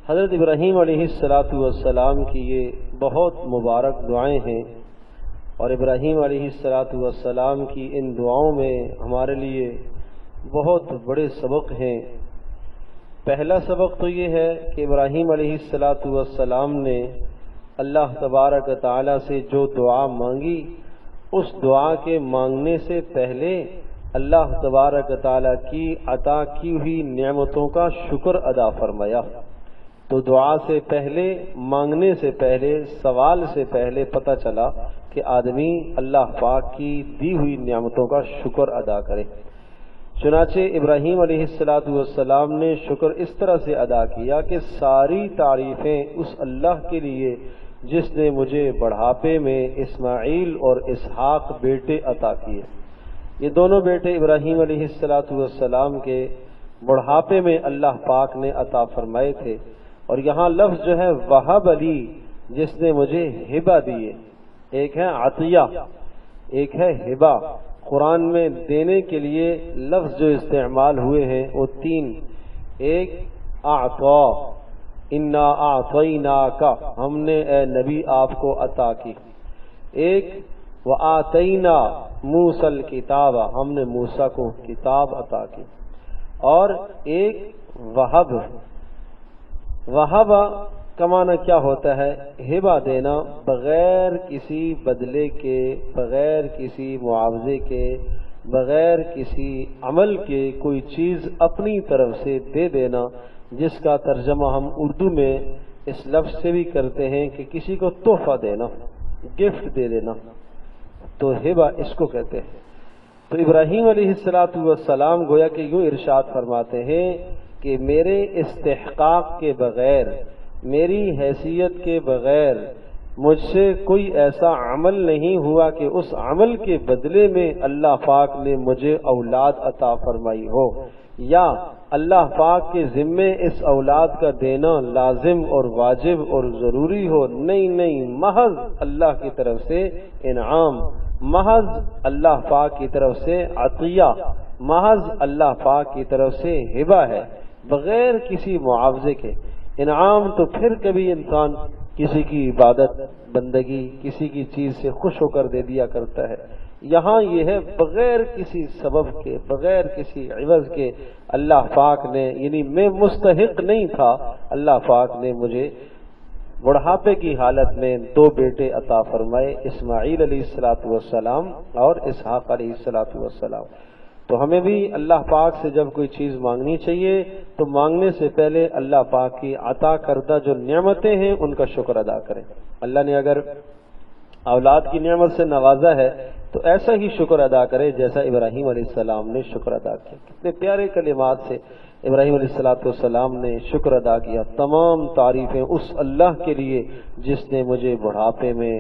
حضرت ابراہیم علیہ السلام کی یہ بہت مبارک دعائیں ہیں، اور ابراہیم علیہ السلام کی ان دعاؤں میں ہمارے لیے بہت بڑے سبق ہیں۔ پہلا سبق تو یہ ہے کہ ابراہیم علیہ السلام نے اللہ تبارک و تعالی سے جو دعا مانگی، اس دعا کے مانگنے سے پہلے اللہ تبارک و تعالی کی عطا کی ہوئی نعمتوں کا شکر ادا فرمایا۔ تو دعا سے پہلے، مانگنے سے پہلے، سوال سے پہلے پتہ چلا کہ آدمی اللہ پاک کی دی ہوئی نعمتوں کا شکر ادا کرے۔ چنانچہ ابراہیم علیہ السلام نے شکر اس طرح سے ادا کیا کہ ساری تعریفیں اس اللہ کے لیے جس نے مجھے بڑھاپے میں اسماعیل اور اسحاق بیٹے عطا کیے۔ یہ دونوں بیٹے ابراہیم علیہ السلام کے بڑھاپے میں اللہ پاک نے عطا فرمائے تھے، اور یہاں لفظ جو ہے وہب علی، جس نے مجھے ہبہ دیے، ایک ہے عطیہ، ایک ہے ہبہ۔ قرآن میں دینے کے لیے لفظ جو استعمال ہوئے ہیں وہ تین، ایک اعطا، انا اعطیناک، ہم نے اے نبی آپ کو عطا کی، ایک وآتینا موسیٰ الکتاب، ہم نے موسیٰ کو کتاب عطا کی، اور ایک وہب۔ وہب کا معنی کیا ہوتا ہے؟ ہبہ دینا، بغیر کسی بدلے کے، بغیر کسی معاوضے کے، بغیر کسی عمل کے کوئی چیز اپنی طرف سے دے دینا، جس کا ترجمہ ہم اردو میں اس لفظ سے بھی کرتے ہیں کہ کسی کو تحفہ دینا، گفٹ دے دینا، تو ہبہ اس کو کہتے ہیں۔ تو ابراہیم علیہ السلام گویا کہ یوں ارشاد فرماتے ہیں کہ میرے استحقاق کے بغیر، میری حیثیت کے بغیر مجھ سے کوئی ایسا عمل نہیں ہوا کہ اس عمل کے بدلے میں اللہ پاک نے مجھے اولاد عطا فرمائی ہو، یا اللہ پاک کے ذمے اس اولاد کا دینا لازم اور واجب اور ضروری ہو۔ نہیں، محض اللہ کی طرف سے انعام، محض اللہ پاک کی طرف سے عطیہ، محض اللہ پاک کی طرف سے ہبہ ہے، بغیر کسی معاوضے کے۔ انعام تو پھر کبھی انسان کسی کی عبادت بندگی، کسی کی چیز سے خوش ہو کر دے دیا کرتا ہے، یہاں یہ ہے بغیر کسی سبب کے، بغیر کسی عوض کے اللہ پاک نے، یعنی میں مستحق نہیں تھا، اللہ پاک نے مجھے بڑھاپے کی حالت میں دو بیٹے عطا فرمائے، اسماعیل علیہ السلام اور اسحاق علیہ السلام۔ تو ہمیں بھی اللہ پاک سے جب کوئی چیز مانگنی چاہیے تو مانگنے سے پہلے اللہ پاک کی عطا کردہ جو نعمتیں ہیں ان کا شکر ادا کریں۔ اللہ نے اگر اولاد کی نعمت سے نوازا ہے تو ایسا ہی شکر ادا کرے جیسا ابراہیم علیہ السلام نے شکر ادا کیا۔ کتنے پیارے کلمات سے ابراہیم علیہ السلام نے شکر ادا کیا۔ تمام تعریفیں اس اللہ کے لیے جس نے مجھے بڑھاپے میں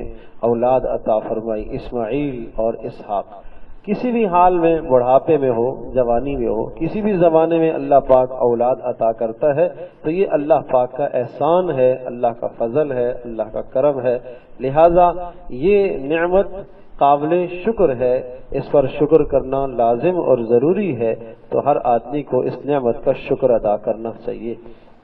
اولاد عطا فرمائی، اسماعیل اور اسحاق۔ کسی بھی حال میں، بڑھاپے میں ہو، جوانی میں ہو، کسی بھی زمانے میں اللہ پاک اولاد عطا کرتا ہے تو یہ اللہ پاک کا احسان ہے، اللہ کا فضل ہے، اللہ کا کرم ہے، لہذا یہ نعمت قابل شکر ہے، اس پر شکر کرنا لازم اور ضروری ہے، تو ہر آدمی کو اس نعمت کا شکر ادا کرنا چاہیے۔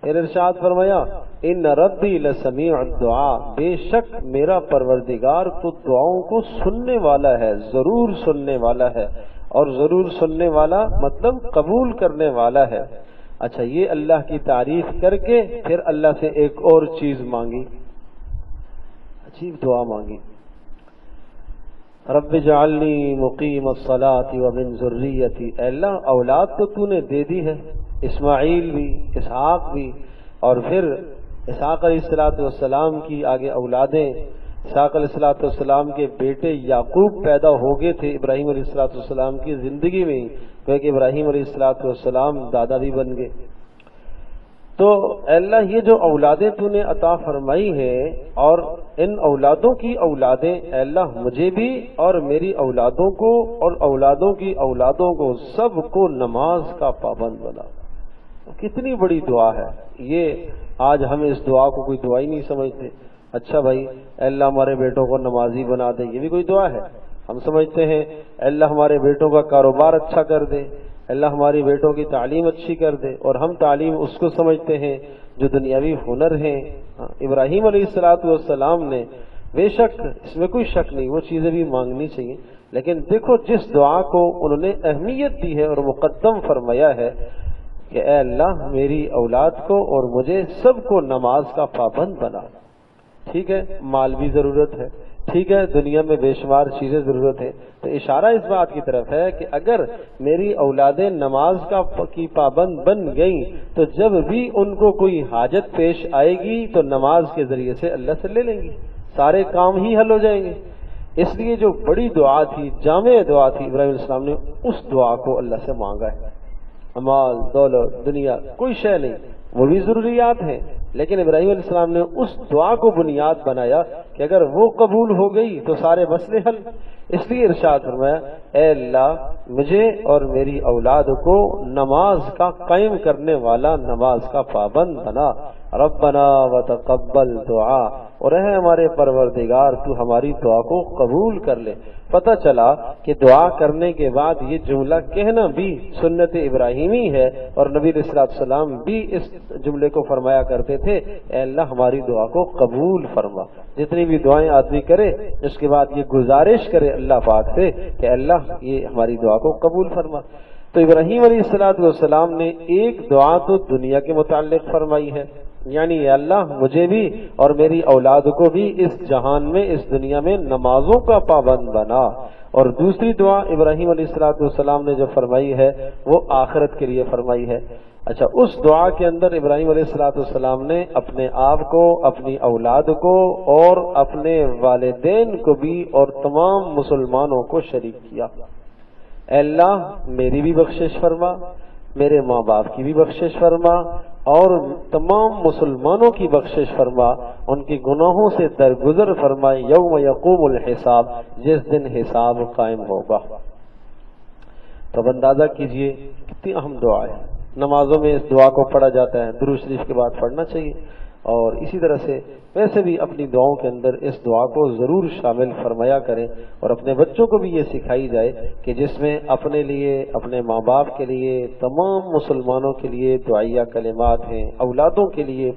پھر ارشاد فرمایا ان ربی لسمیع الدعاء، بے شک میرا پروردگار تو دعاؤں کو سننے والا ہے، ضرور سننے والا ہے، اور ضرور سننے والا مطلب قبول کرنے والا ہے۔ اچھا، یہ اللہ کی تعریف کر کے پھر اللہ سے ایک اور چیز مانگی، عجیب دعا مانگی، رب اجعلنی مقیم الصلاۃ ومن ذریتی، اے اللہ اولاد تو تو نے دے دی ہے، اسماعیل بھی، اسحاق بھی، اور پھر اسحاق علیہ السلام کی آگے اولادیں، اسحاق علیہ السلام کے بیٹے یعقوب پیدا ہو گئے تھے ابراہیم علیہ السلام کی زندگی میں، کیونکہ ابراہیم علیہ السلام دادا بھی بن گئے۔ تو اے اللہ یہ جو اولادیں تو نے عطا فرمائی ہیں، اور ان اولادوں کی اولادیں، اے اللہ مجھے بھی اور میری اولادوں کو اور اولادوں کی اولادوں کو سب کو نماز کا پابند بنا۔ کتنی بڑی دعا ہے یہ، آج ہم اس دعا کو کوئی دعا ہی نہیں سمجھتے۔ اچھا بھائی، اے اللہ ہمارے بیٹوں کو نمازی بنا دے، یہ بھی کوئی دعا ہے؟ ہم سمجھتے ہیں اے اللہ ہمارے بیٹوں کا کاروبار اچھا کر دے، اللہ ہماری بیٹوں کی تعلیم اچھی کر دے، اور ہم تعلیم اس کو سمجھتے ہیں جو دنیاوی ہنر ہیں، ابراہیم علیہ السلام نے بے شک اس میں کوئی شک نہیں وہ چیزیں بھی مانگنی چاہیے، لیکن دیکھو جس دعا کو انہوں نے اہمیت دی ہے اور مقدم فرمایا ہے کہ اے اللہ میری اولاد کو اور مجھے سب کو نماز کا پابند بنا۔ ٹھیک ہے، مال بھی ضرورت ہے، ٹھیک ہے، دنیا میں بے شمار چیزیں ضرورت ہے، تو اشارہ اس بات کی طرف ہے کہ اگر میری اولادیں نماز کی پابند بن گئیں تو جب بھی ان کو کوئی حاجت پیش آئے گی تو نماز کے ذریعے سے اللہ سے لے لیں گی، سارے کام ہی حل ہو جائیں گے۔ اس لیے جو بڑی دعا تھی، جامع دعا تھی، ابراہیم علیہ السلام نے اس دعا کو اللہ سے مانگا ہے۔ مال دولت دنیا کوئی شے نہیں، وہ بھی ضروریات ہیں، لیکن ابراہیم علیہ السلام نے اس دعا کو بنیاد بنایا کہ اگر وہ قبول ہو گئی تو سارے مسئلے حل۔ اس لیے ارشاد فرمایا اے اللہ مجھے اور میری اولاد کو نماز کا قائم کرنے والا، نماز کا پابند بنا۔ ربنا وتقبل دعا، اور اے ہمارے پروردگار تو ہماری دعا کو قبول کر لے۔ پتہ چلا کہ دعا کرنے کے بعد یہ جملہ کہنا بھی سنت ابراہیمی ہے، اور نبی علیہ السلام بھی اس جملے کو فرمایا کرتے تھے اے اللہ ہماری دعا کو قبول فرما۔ جتنی بھی دعائیں آدمی کرے اس کے بعد یہ گزارش کرے اللہ پاک سے کہ اللہ یہ ہماری دعا کو قبول فرما۔ تو ابراہیم علیہ السلام نے ایک دعا تو دنیا کے متعلق فرمائی ہے، یعنی اے اللہ مجھے بھی اور میری اولاد کو بھی اس جہان میں، اس دنیا میں نمازوں کا پابند بنا، اور دوسری دعا ابراہیم علیہ السلام نے جو فرمائی ہے وہ آخرت کے لیے فرمائی ہے۔ اچھا، اس دعا کے اندر ابراہیم علیہ السلام نے اپنے آپ کو، اپنی اولاد کو اور اپنے والدین کو بھی اور تمام مسلمانوں کو شریک کیا۔ اے اللہ میری بھی بخشش فرما، میرے ماں باپ کی بھی بخشش فرما، اور تمام مسلمانوں کی بخشش فرما، ان کی گناہوں سے درگزر فرما یوم یقوم الحساب، جس دن حساب قائم ہوگا۔ تو اب اندازہ کیجئے کتنی اہم دعا ہے، نمازوں میں اس دعا کو پڑھا جاتا ہے، درود شریف کے بعد پڑھنا چاہیے، اور اسی طرح سے ویسے بھی اپنی دعاؤں کے اندر اس دعا کو ضرور شامل فرمایا کریں، اور اپنے بچوں کو بھی یہ سکھائی جائے کہ جس میں اپنے لیے، اپنے ماں باپ کے لیے، تمام مسلمانوں کے لیے دعائیہ کلمات ہیں، اولادوں کے لیے۔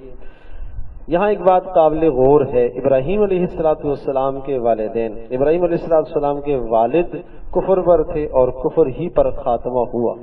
یہاں ایک بات قابل غور ہے، ابراہیم علیہ السلام کے والدین، ابراہیم علیہ السلام کے والد کفر پر تھے اور کفر ہی پر خاتمہ ہوا۔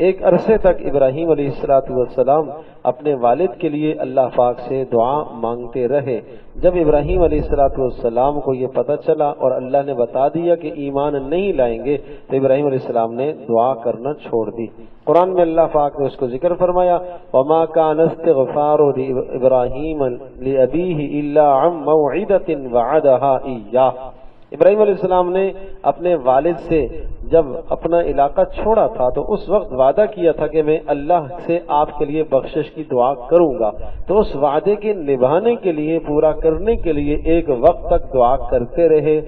ایک عرصے تک ابراہیم علیہ السلام اپنے والد کے لیے اللہ پاک سے دعا مانگتے رہے۔ جب ابراہیم علیہ السلام کو یہ پتہ چلا اور اللہ نے بتا دیا کہ ایمان نہیں لائیں گے تو ابراہیم علیہ السلام نے دعا کرنا چھوڑ دی۔ قرآن میں اللہ پاک نے اس کو ذکر فرمایا وَمَا كَانَ اسْتِغْفَارُ إِبْرَاهِيمَ لِأَبِيهِ إِلَّا عَن مَّوْعِدَةٍ وَعَدَهَا إِيَّاهُ۔ ابراہیم علیہ السلام نے اپنے والد سے جب اپنا علاقہ چھوڑا تھا تو اس وقت وعدہ کیا تھا کہ میں اللہ سے آپ کے لیے بخشش کی دعا کروں گا، تو اس وعدے کے نبھانے کے لیے، پورا کرنے کے لیے ایک وقت تک دعا کرتے رہے،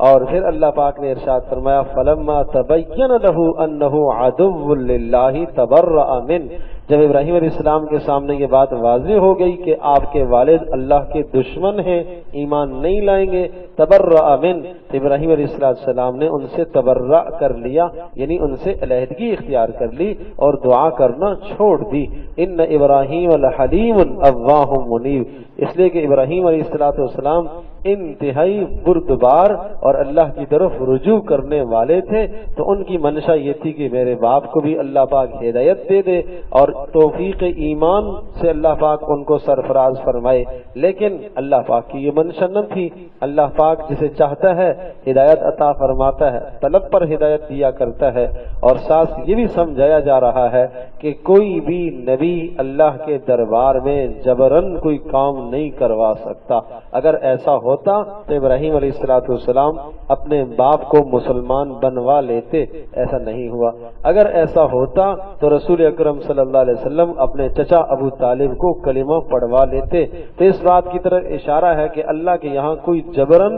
اور پھر اللہ پاک نے ارشاد فرمایا فَلَمَّا تَبَيَّنَ لَهُ أَنَّهُ عَدُوٌّ لِلَّهِ تَبَرَّأَ مِنْهُ۔ جب ابراہیم علیہ السلام کے سامنے یہ بات واضح ہو گئی کہ آپ کے والد اللہ کے دشمن ہیں، ایمان نہیں لائیں گے، تبرأ من، تو ابراہیم علیہ السلام نے ان سے تبرع کر لیا، یعنی ان سے علیحدگی اختیار کر لی اور دعا کرنا چھوڑ دی۔ ان ابراہیم لحلیم اواہ منیب، اس لیے کہ ابراہیم علیہ السلام انتہائی بردبار اور اللہ کی طرف رجوع کرنے والے تھے، تو ان کی منشا یہ تھی کہ میرے باپ کو بھی اللہ پاک ہدایت دے دے اور توفیق ایمان سے اللہ پاک ان کو سرفراز فرمائے، لیکن اللہ پاک کی یہ منشا نہ تھی۔ اللہ پاک جسے چاہتا ہے ہدایت عطا فرماتا ہے، طلب پر ہدایت دیا کرتا ہے، اور ساتھ یہ بھی سمجھایا جا رہا ہے کہ کوئی بھی نبی اللہ کے دربار میں جبرن کوئی کام نہیں کروا سکتا۔ اگر ایسا ہوتا تو ابراہیم علیہ السلام اپنے باپ کو مسلمان بنوا لیتے، ایسا نہیں ہوا۔ اگر ایسا ہوتا تو رسول اکرم صلی اللہ علیہ وسلم اپنے چچا ابو طالب کو کلمہ پڑھوا لیتے۔ تو اس بات کی طرف اشارہ ہے کہ اللہ کے یہاں کوئی جبرن